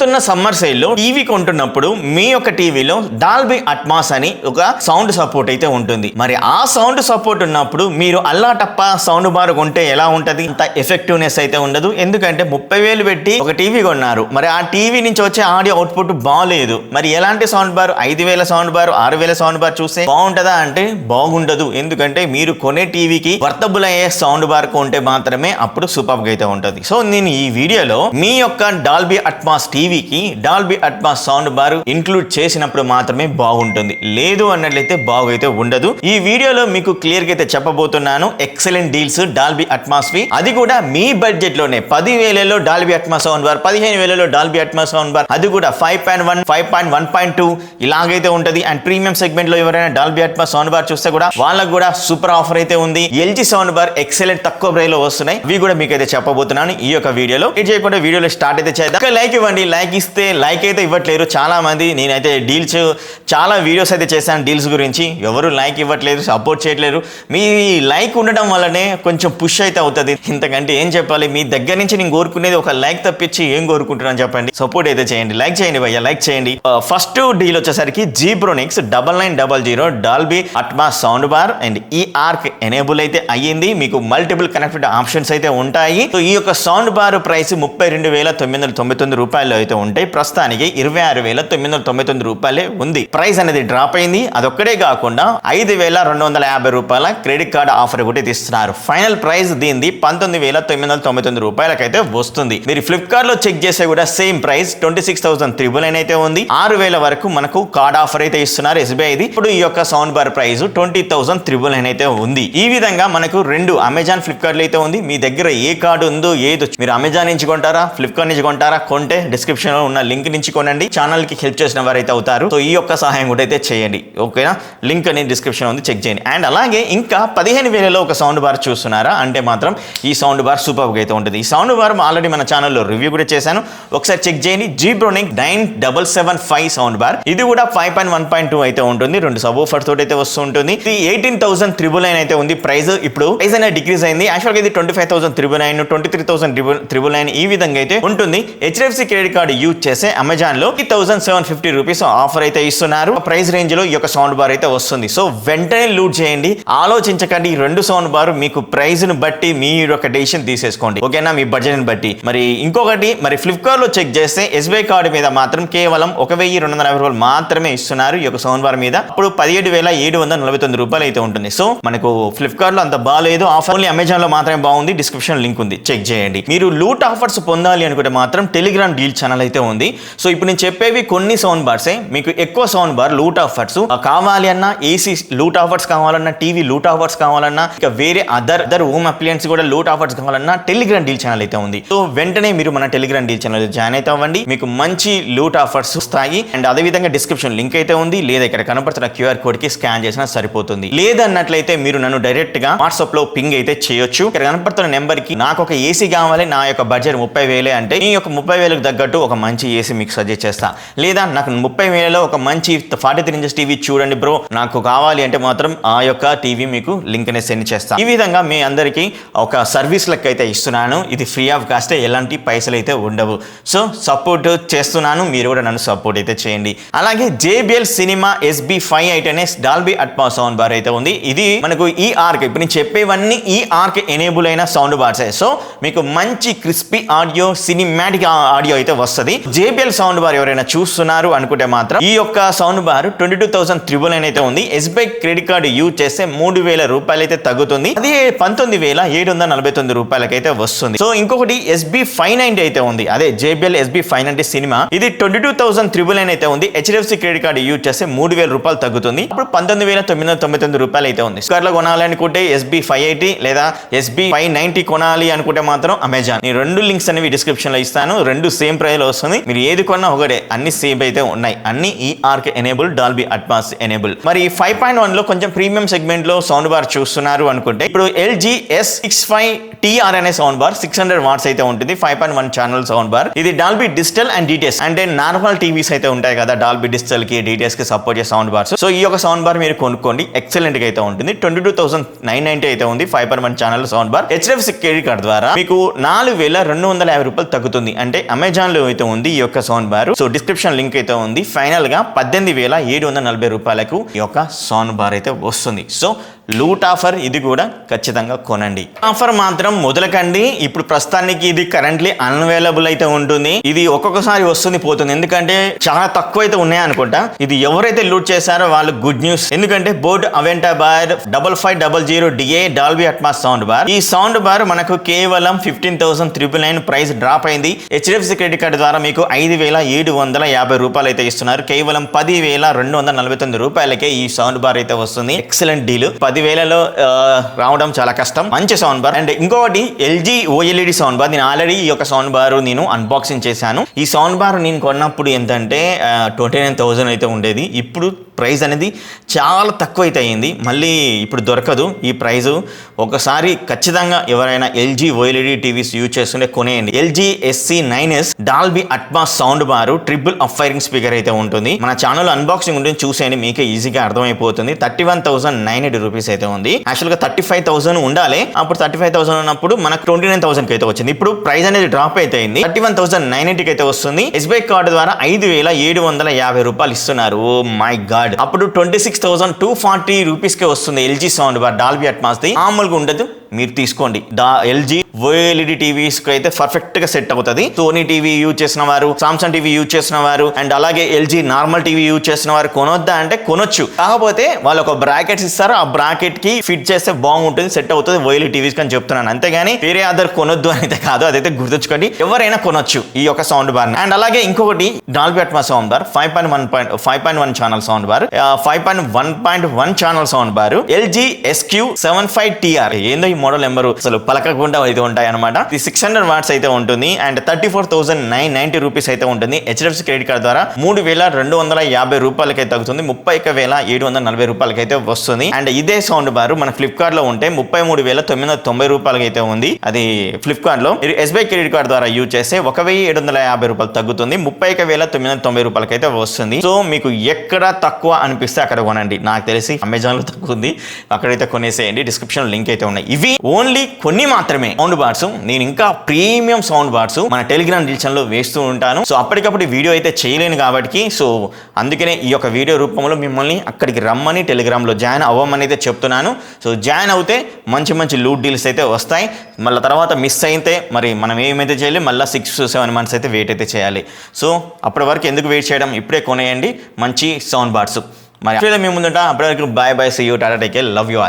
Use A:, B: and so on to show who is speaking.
A: జరుగుతున్న summer sale లో TV కొంటున్నప్పుడు మీ యొక్క టీవీలో డాల్బీ అట్మాస్ అని ఒక సౌండ్ సపోర్ట్ అయితే ఉంటుంది. మరి ఆ సౌండ్ సపోర్ట్ ఉన్నప్పుడు మీరు అల్లాటప్ప సౌండ్ బార్ కొంటే ఎలా ఉంటది? అంత ఎఫెక్టివ్నెస్ అయితే ఉండదు. ఎందుకంటే 30,000 పెట్టి ఒక టీవీ కొన్నారు, మరి ఆ టీవీ నుంచి వచ్చే ఆడియో అవుట్పుట్ బాగాలేదు. మరి ఎలాంటి sound bar? 5,000 sound bar, 6,000 sound bar చూస్తే బాగుంటుందా అంటే బాగుండదు. ఎందుకంటే మీరు కొనే టీవీకి వర్తబుల్ అయ్యే సౌండ్ బార్ కొంటే మాత్రమే అప్పుడు సూపర్ గా అయితే ఉంటుంది. సో నేను ఈ వీడియోలో మీ యొక్క డాల్బీ అట్మాస్ టీవీకి Dolby Atmos sound bar include చేసినప్పుడు మాత్రమే బాగుంటుంది, లేదు అన్నట్లయితే బాగైతే ఉండదు. ఈ వీడియోలో మీకు క్లియర్ గా అయితే చెప్పబోతున్నాను ఎక్సలెంట్ డీల్స్ డాల్బీ అట్మాస్ వి, అది కూడా మీ బడ్జెట్ లోనే. 10,000లో డాల్బీ అట్మాస్ సౌండ్ బార్, 15,000లో డాల్బీ అట్మాస్ సౌండ్ బార్, అది కూడా 5.1, 5.1.2 ఇలాగైతే ఉంటది. అండ్ ప్రీమియం సెగ్మెంట్ లో ఎవరైనా డాల్బీ అట్మాస్ సౌండ్ బార్ చూస్తే కూడా వాళ్ళకు కూడా సూపర్ ఆఫర్ అయితే ఉంది. ఎల్జీ సౌండ్ బార్ ఎక్సలెంట్ తక్కువ ప్రైస్ లో వస్తున్నాయి, ఇవి కూడా మీకు అయితే చెప్పబోతున్నాను ఈ యొక్క వీడియోలో. ఇది చేయకుండా వీడియోలో స్టార్ట్ అయితే చేద్దాం. లైక్ ఇవ్వండి, లైక్ ఇస్తే లైక్ అయితే ఇవ్వట్లేరు చాలా మంది. నేనైతే డీల్స్ చాలా వీడియోస్ అయితే చేశాను డీల్స్ గురించి, ఎవరు లైక్ ఇవ్వట్లేదు, సపోర్ట్ చేయట్లేరు. మీ లైక్ ఉండడం వల్లనే కొంచెం పుష్ అయితే అవుతుంది. ఇంతకంటే ఏం చెప్పాలి? మీ దగ్గర నుంచి నేను కోరుకునేది ఒక లైక్ తప్పించి ఏం కోరుకుంటున్నాను చెప్పండి? సపోర్ట్ అయితే చేయండి, లైక్ చేయండి భయ్య, లైక్ చేయండి. ఫస్ట్ డీల్ వచ్చేసరికి Zebronics 9900 Dolby Atmos sound bar and ఈ ఆర్క్ ఎనేబుల్ అయితే అయ్యింది. మీకు మల్టిపుల్ కనెక్టెడ్ ఆప్షన్స్ అయితే ఉంటాయి. సో ఈ యొక్క సౌండ్ బార్ ప్రైస్ 32,999 రూపాయలు అయితే ఉంటాయి. ప్రస్తుతానికి 26,999 రూపాయలే ఉంది. ప్రైస్ అనేది డ్రాప్ అయింది. అదొక్కడే కాకుండా 5,250 రూపాయల క్రెడిట్ కార్డ్ ఆఫర్ కూడా ఇస్తున్నారు. ఫైనల్ ప్రైస్ దీనిది 19,999 రూపాయలకైతే వస్తుంది. మీరు ఫ్లిప్కార్ట్ లో చెక్ చేస్తే కూడా సేమ్ ప్రైస్ 26,999 అయితే ఉంది. 6,000 వరకు మనకు కార్డ్ ఆఫర్ అయితే ఇస్తున్నారు ఎస్బీఐది. ఇప్పుడు ఈ యొక్క సౌండ్ బార్ ప్రైస్ 20,999 అయితే ఉంది. ఈ విధంగా మనకు రెండు అమెజాన్, ఫ్లిప్కార్ట్ లో అయితే ఉంది. మీ దగ్గర ఏ కార్డు ఉందో ఏదో, మీరు అమెజాన్ నుంచి కొంటారా, ఫ్లిప్కార్ట్ నుంచి కొంటారా, కొంటే డిస్క్రిప్షన్ లో ఉన్న లింక్ నుంచి కొనండి. ఛానల్ కి హెల్ప్ చేసిన వారు అయితే అవుతారు. సో ఈ యొక్క సహాయం కూడా అయితే చేయండి, ఓకేనా? లింక్ అనేది డిస్క్రిప్షన్ ఉంది, చెక్ చేయండి. అండ్ అలాగే ఇంకా 15,000లో ఒక సౌండ్ బార్ చూస్తున్నారా అంటే మాత్రం ఈ సౌండ్ బార్ సూపర్ గా అయితే ఉంటుంది. ఈ సౌండ్ బార్ ఆల్రెడీ మన ఛానల్లో రివ్యూ కూడా చేశాను, ఒకసారి చెక్ చేయండి. జీబ్రోనిక్ 9775 సౌండ్ బార్, ఇది కూడా 5.1.2 అయితే ఉంటుంది. 2 సబ్ ఊఫర్ తోటి అయితే వస్తుంటుంది. ఇది 18,999 అయితే ఉంది ప్రైస్. ఇప్పుడు ప్రైస్ అనేది డిక్రీజ్ అయింది. యాక్చువల్గా ఇది 25,999, 23,999 ఈ విధంగా అయితే ఉంటుంది. హెచ్డిఎఫ్సి క్రెడిట్ కార్డు యూజ్ చేస్తే అమెజాన్ లో 3,750 రూపీస్ ఆఫర్ అయితే ఇస్తున్నారు. ప్రైస్ రేంజ్ లో ఈ యొక్క సౌండ్ బార్ అయితే వస్తుంది. సో వెంటనే లూట్ చేయండి, ఆలోచించకండి. ఈ రెండు సౌండ్ బార్ మీకు ప్రైస్ ను బట్టి మీ యొక్క డెసిషన్ తీసేసుకోండి, ఓకేనా? మీ బడ్జెట్ ని బట్టి. మరి ఇంకొకటి, మరి ఫ్లిప్కార్ట్ లో చెక్ చేస్తే ఎస్బీఐ కార్డు మీద మాత్రం కేవలం 1,250 రూపాయలు మాత్రమే ఇస్తున్నారు ఈ యొక్క సౌండ్ బార్ మీద. ఇప్పుడు 17,749 రూపాయలు అయితే ఉంటుంది. సో మనకు ఫ్లిప్కార్ట్ లో అంత బాగాలేదు ఆఫర్, ఓన్లీ అమెజాన్ లో మాత్రమే బాగుంది. డిస్క్రిప్షన్ లింక్ ఉంది, చెక్ చేయండి. మీరు లూట్ ఆఫర్స్ పొందాలి అనుకుంటే మాత్రం టెలిగ్రామ్ డీల్ ఛానల్ అయితే ఉంది. సో ఇప్పుడు నేను చెప్పేవి కొన్ని సౌండ్ బార్సే. మీకు ఎక్కువ సౌండ్ బార్ లూట్ ఆఫర్స్ కావాలి అన్నా, ఏసీ లూట్ ఆఫర్స్ కావాలన్నా, టీవీ లూట్ ఆఫర్స్ కావాలన్నా, ఇక వేరే అదర్ హోమ్ అప్లయన్స్ కూడా లూట్ ఆఫర్స్ కావాలన్నా టెలిగ్రామ్ డీల్ ఛానల్ అయితే ఉంది. సో వెంటనే మీరు మన టెలిగ్రామ్ డీల్ ఛానల్ జాయిన్ అయితే అవ్వండి, మీకు మంచి లూట్ ఆఫర్స్ వస్తాయి. అండ్ అదే విధంగా డిస్క్రిప్షన్ లింక్ అయితే ఉంది, లేదా ఇక్కడ కనపడుతున్న క్యూఆర్ కోడ్ కి స్కాన్ చేసినా సరిపోతుంది. లేదన్నట్లయితే మీరు నన్ను డైరెక్ట్ గా వాట్సాప్ లో పింగ్ అయితే చేయొచ్చు. ఇక్కడ కనపడుతున్న నెంబర్ కి నాకు ఒక ఏసీ కావాలి, నా యొక్క బడ్జెట్ 30,000 అంటే ఈ యొక్క 30,000కు తగ్గట్టు ఒక మంచి ఏసీ మీకు సజెస్ట్ చేస్తా. లేదా నాకు 30,000లో ఒక మంచి 43 ఇంచెస్ టీవీ చూడండి బ్రో నాకు కావాలి అంటే మాత్రం ఆ యొక్క టీవీ మీకు లింక్ అనేది సెండ్ చేస్తా. ఈ విధంగా మీ అందరికీ ఒక సర్వీస్ లెక్క అయితే ఇస్తున్నాను. ఇది ఫ్రీ ఆఫ్ కాస్ట్, ఎలాంటి పైసలు అయితే ఉండవు. సో సపోర్ట్ చేస్తున్నాను, మీరు కూడా నన్ను సపోర్ట్ అయితే చేయండి. అలాగే JBL సినిమా SB58 అనే డాల్బీ అట్మాస్ సౌండ్ బార్ అయితే ఉంది. ఇది మనకు ఈ ఆర్క్, ఇప్పుడు నేను చెప్పేవన్నీ ఈ ఆర్క్ ఎనేబుల్ అయిన సౌండ్ బార్సే. సో మీకు మంచి క్రిస్పీ ఆడియో, సినిమాటిక్ ఆడియో అయితే వస్తుంది. JBL సౌండ్ బార్ ఎవరైనా చూస్తున్నారు అనుకుంటే మాత్రం ఈ యొక్క సౌండ్ బార్ 22,999 అయితే ఉంది. SBI క్రెడిట్ కార్డు యూజ్ చేస్తే 3,000 రూపాయలు అయితే తగ్గుతుంది. అది 19,749 రూపాయలకైతే వస్తుంది. సో ఇంకొకటి SB590 అయితే ఉంది, అదే JBL SB590 సినిమా, ఇది 22,999 అయితే ఉంది. HDFC క్రెడిట్ కార్డు యూజ్ చేస్తే 3,000 రూపాయలు తగ్గుతుంది. అప్పుడు 19,999 రూపాయలు అయితే ఉంది. కార్లో కొనాలి అనుకుంటే SB580 లేదా SB590 కొనాలి అనుకుంటే మాత్రం అమెజాన్. ఈ రెండు లింక్స్ అనేవి డిస్క్రిప్షన్ లో ఇస్తాను. రెండు సేమ్ ప్రైస్ లో వస్తుంది. మీరు ఏది కొన్నా ఒకటే, అన్ని సేమ్ అయితే ఉన్నాయి. అన్ని ఈ arc enable, Dolby Atmos enable. మరి 5.1 లో కొంచెం ప్రీమియం సెగ్మెంట్ లో సౌండ్ బార్ చూస్తున్నారు అనుకుంటే ఇప్పుడు LG S65 TR అనే సౌండ్ బార్ 600 వాట్స్ అయితే ఉంటుంది, 5.1 ఛానల్ సౌండ్ బార్. ఇది డాల్బీ డిజిటల్ అండ్ DTS అంటే నార్మల్ టీవీస్ అయితే ఉంటాయి కదా, డాల్బీ డిజిటల్ కి DTS కి సపోర్ట్ చేసే సౌండ్ బార్స్. సో ఈ యొక్క సౌండ్ బార్ మీరు కొనుక్కోండి, ఎక్సలెంట్ గా అయితే ఉంటుంది. 22,990 అయితే ఉంది 5.1 channel sound bar. HDFC credit card ద్వారా మీకు 4,250 రూపాయలు తగ్గుతుంది. అంటే అమెజాన్ లో అయితే ఉంది ఈ యొక్క sound bar. So description link అయితే ఉంది. ఫైనల్ గా 18,740 రూపాయలకు ఈ యొక్క సౌండ్ బార్ అయితే వస్తుంది. సో లూట్ ఆఫర్, ఇది కూడా ఖచ్చితంగా కొనండి. ఆఫర్ మాత్రం మొదలకండి. ఇప్పుడు ప్రస్తుతానికి ఇది కరెంట్లీ అన్అవైలబుల్ అయితే ఉంటుంది. ఇది ఒక్కొక్కసారి వస్తుంది పోతుంది, ఎందుకంటే చాలా తక్కువ అయితే ఉన్నాయి అనుకుంటా. ఇది ఎవరైతే లూట్ చేశారో వాళ్ళు గుడ్ న్యూస్, ఎందుకంటే boAt Aventa bar 5500 DA Dolby Atmos sound bar. ఈ సౌండ్ బార్ మనకు కేవలం 15,999 ప్రైస్ డ్రాప్ అయింది. HDFC క్రెడిట్ కార్డు ద్వారా మీకు 5,750 రూపాయలు అయితే ఇస్తున్నారు. కేవలం 10,249 రూపాయలకే ఈ సౌండ్ బార్ అయితే వస్తుంది. Excellent deal. 10,000లో రావడం చాలా కష్టం. మంచి సౌండ్ బార్. అండ్ ఇంకొకటి LG OLED సౌండ్ బార్. నేను ఆల్రెడీ ఈ యొక్క సౌండ్ బార్ నేను అన్బాక్సింగ్ చేశాను. ఈ సౌండ్ బార్ నేను కొన్నప్పుడు ఏంటంటే 29,000 అయితే ఉండేది. ఇప్పుడు ప్రైస్ అనేది చాలా తక్కువ అయితే అయింది. మళ్ళీ ఇప్పుడు దొరకదు ఈ ప్రైస్. ఒకసారి ఖచ్చితంగా ఎవరైనా LG OLED టీవీస్ యూజ్ చేస్తుంటే కొనేయండి. LG SC9S Dolby Atmos sound bar triple up firing speaker అయితే ఉంటుంది. మన ఛానల్ అన్బాక్సింగ్ ఉంటుంది, చూసేయండి, మీకే ఈజీగా అర్థమైపోతుంది. 31,980 రూపీస్ అయితే ఉంది. యాక్చువల్గా 35,000 ఉండాలి. అప్పుడు 35,000 ఉన్నప్పుడు మనకు 29,000 అయితే వచ్చింది. ఇప్పుడు ప్రైస్ అనేది డ్రాప్ అయితే అయింది. 31,980 అయితే వస్తుంది. SBI కార్డు ద్వారా 5,750 రూపాయలు ఇస్తున్నారు. Oh my God. అప్పుడు 26,240 రూపీస్ కే వస్తుంది LG sound bar Dolby Atmos ది. మామూలుగా ఉండదు, మీరు తీసుకోండి. LG OLED టీవీస్ కి అయితే పర్ఫెక్ట్ గా సెట్ అవుతుంది. సోనీ టీవీ యూజ్ చేసిన వారు, సామ్సంగ్ టీవీ యూజ్ చేసిన వారు, అండ్ అలాగే LG నార్మల్ టీవీ యూజ్ చేసిన వారు కొనొద్దా అంటే కొనొచ్చు. కాకపోతే వాళ్ళు ఒక బ్రాకెట్స్ ఇస్తారు, ఆ బ్రాకెట్ కి ఫిట్ చేస్తే బాగుంటుంది, సెట్ అవుతుంది OLED టీవీస్ అని చెప్తున్నాను. అంతేగాని వేరే అదర్ కొనొద్దు అయితే కాదు. అదైతే గుర్తుంచుకోండి, ఎవరైనా కొనొచ్చు ఈ యొక్క సౌండ్ బార్. అండ్ అలాగే ఇంకొకటి Dolby Atmos sound bar 5.1 channel sound bar, 5.1 channel sound bar LG SQ75TR. ఏందో ఈ మోడల్ నెంబర్ అసలు పలకకుండా అయితే ఉంటాయి అనమాట. ఇది 600 వాట్స్ అయితే ఉంటుంది. అండ్ 34,990 రూపీస్ అయితే ఉంటుంది. HDFC క్రెడిట్ కార్డ్ ద్వారా 3,250 రూపాయలకి తగ్గుతుంది. 31,740 రూపాయలకి అయితే వస్తుంది. అండ్ ఇదే సౌండ్ బార్ మన ఫ్లిప్కార్ట్ లో ఉంటే 33,990 రూపాయలకి అయితే ఉంది. అది ఫ్లిప్కార్ట్ లో. మీరు SBI క్రెడిట్ కార్డ్ ద్వారా యూజ్ చేస్తే 1,750 రూపాయలు తగ్గుతుంది. 31,990 రూపాయలకి అయితే వస్తుంది. సో మీకు ఎక్కడ తక్కువ అనిపిస్తే అక్కడ కొనండి. నాకు తెలిసి అమెజాన్ లో తక్కువ ఉంది, అక్కడైతే కొనేసేయండి. డిస్క్రిప్షన్ లింక్ అయితే ఉన్నాయి. ఇవి ఓన్లీ కొన్ని మాత్రమే సౌండ్ బార్స్. నేను ఇంకా ప్రీమియం సౌండ్ బార్స్ మన టెలిగ్రామ్ డిజిటల్ లో వేస్తూ ఉంటాను. సో అప్పటికప్పుడు వీడియో అయితే చేయలేను కాబట్టి, సో అందుకనే ఈ యొక్క వీడియో రూపంలో మిమ్మల్ని అక్కడికి రమ్మని టెలిగ్రామ్ లో జాయిన్ అవ్వమని అయితే చెప్తున్నాను. సో జాయిన్ అవుతే మంచి మంచి లూట్ డీల్స్ అయితే వస్తాయి. మళ్ళీ తర్వాత మిస్ అయితే మరి మనం ఏమైతే చేయాలి, మళ్ళీ 6 to 7 months అయితే వెయిట్ అయితే చేయాలి. సో అప్పటి వరకు ఎందుకు వెయిట్ చేయడం, ఇప్పుడే కొనేయండి మంచి సౌండ్ బార్స్. మరి మేము ముందుంటా. అప్పటి వరకు bye bye, see you, tata, take care, love you all.